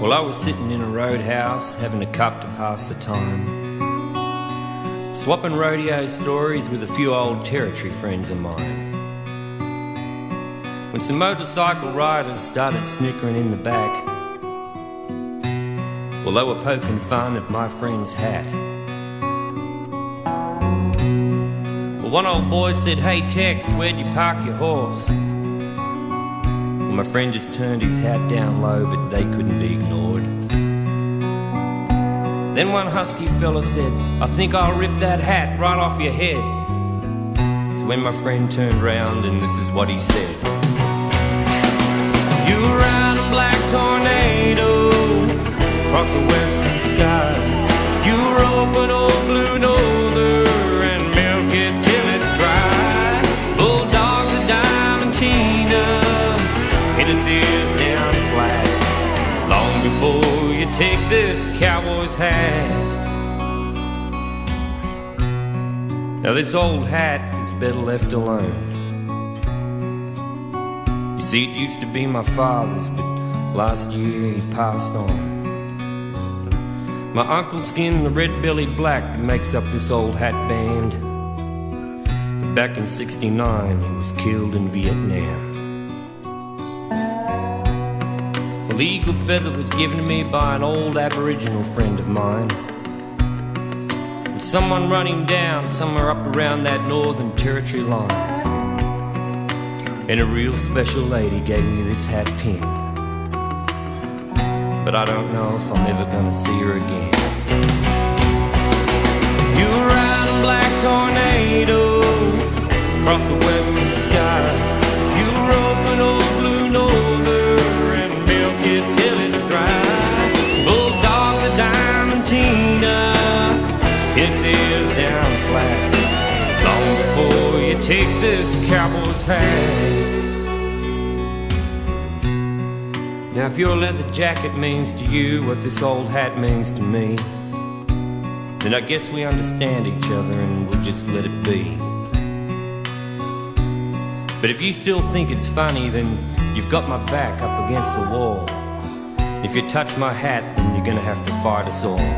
Well, I was sitting in a roadhouse, having a cup to pass the time, swapping rodeo stories with a few old territory friends of mine, when some motorcycle riders started snickering in the back. Well, they were poking fun at my friend's hat. Well, one old boy said, "Hey Tex, where'd you park your horse?" Well, my friend just turned his hat down low, but they couldn't be ignored. Then one husky fella said, "I think I'll rip that hat right off your head." So when my friend turned round, and this is what he said: "You were riding black tornado across the western sky. You rope an old blue norther and milk it till it's dry. Bulldog the Diamantina in its ears down flat, long before you take this cowboy's hat." Now this old hat is better left alone. You see, it used to be my father's, but last year he passed on. My uncle skinned the red-bellied black that makes up this old hat band, but back in '69 he was killed in Vietnam. A eagle feather was given to me by an old Aboriginal friend of mine, and someone run him down somewhere up around that Northern Territory line. And a real special lady gave me this hat pin, but I don't know if I'm ever gonna see her again. You were riding black tornado across the western sky. You rope an old blue norther and milk it till it's dry. Bulldog the Diamantina, its ears down flat, long before you take this cowboy's hat. Now if your leather jacket means to you what this old hat means to me, then I guess we understand each other and we'll just let it be. But if you still think it's funny, then you've got my back up against the wall. If you touch my hat, then you're gonna have to fight us all.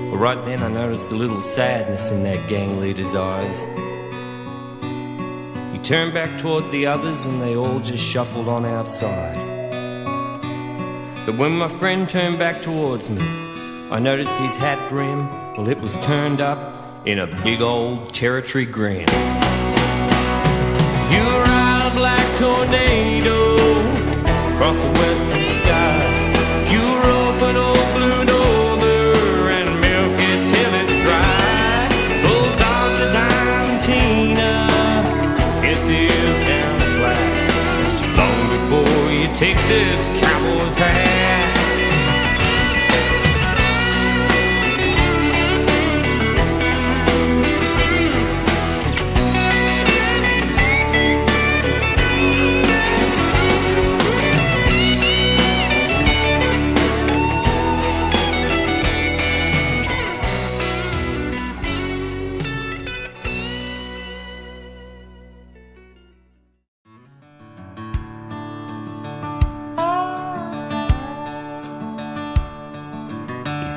Well, right then I noticed a little sadness in that gang leader's eyes. He turned back toward the others and they all just shuffled on outside. But when my friend turned back towards me, I noticed his hat brim, well, it was turned up in a big old territory grin. You ride a black tornado across the western sky. You rope an old blue norther and milk it till it's dry. Bulldog the Diamantina, its ears down flat, long before you take this cowboy's hat.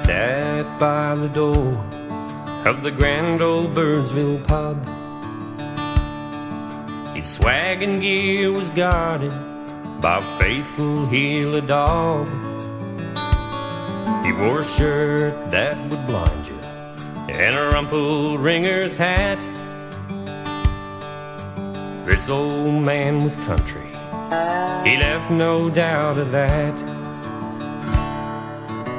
Sat by the door of the grand old Birdsville pub. His swag and gear was guarded by a faithful Gila dog. He wore a shirt that would blind you and a rumpled ringer's hat. This old man was country, he left no doubt of that.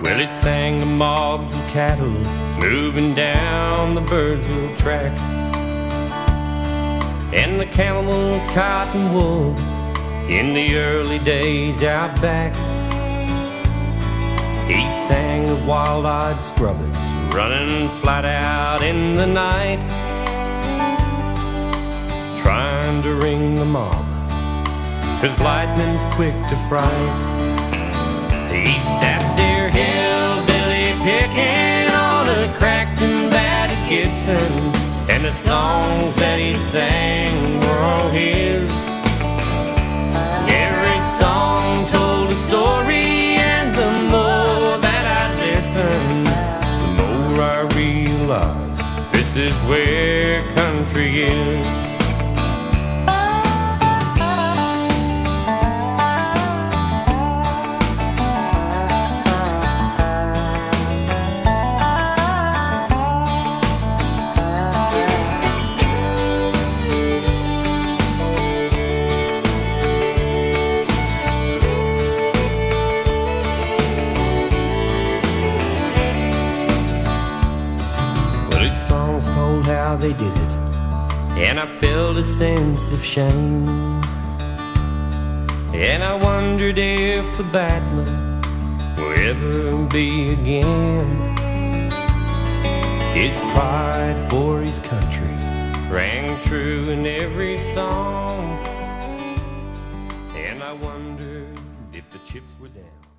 Well, he sang the mobs of cattle moving down the Birdsville track, and the camels cotton wool in the early days out back. He sang of wild-eyed scrubbers running flat out in the night, trying to ring the mob, 'cause lightning's quick to fright. He sat there hillbilly picking on a cracked and battered Gibson, and the songs that he sang were all his. Every song the story, and the more that I listen, the more I realize this is where country is. Told how they did it, and I felt a sense of shame, and I wondered if the battler will ever be again. His pride for his country rang true in every song, and I wondered if the chips were down.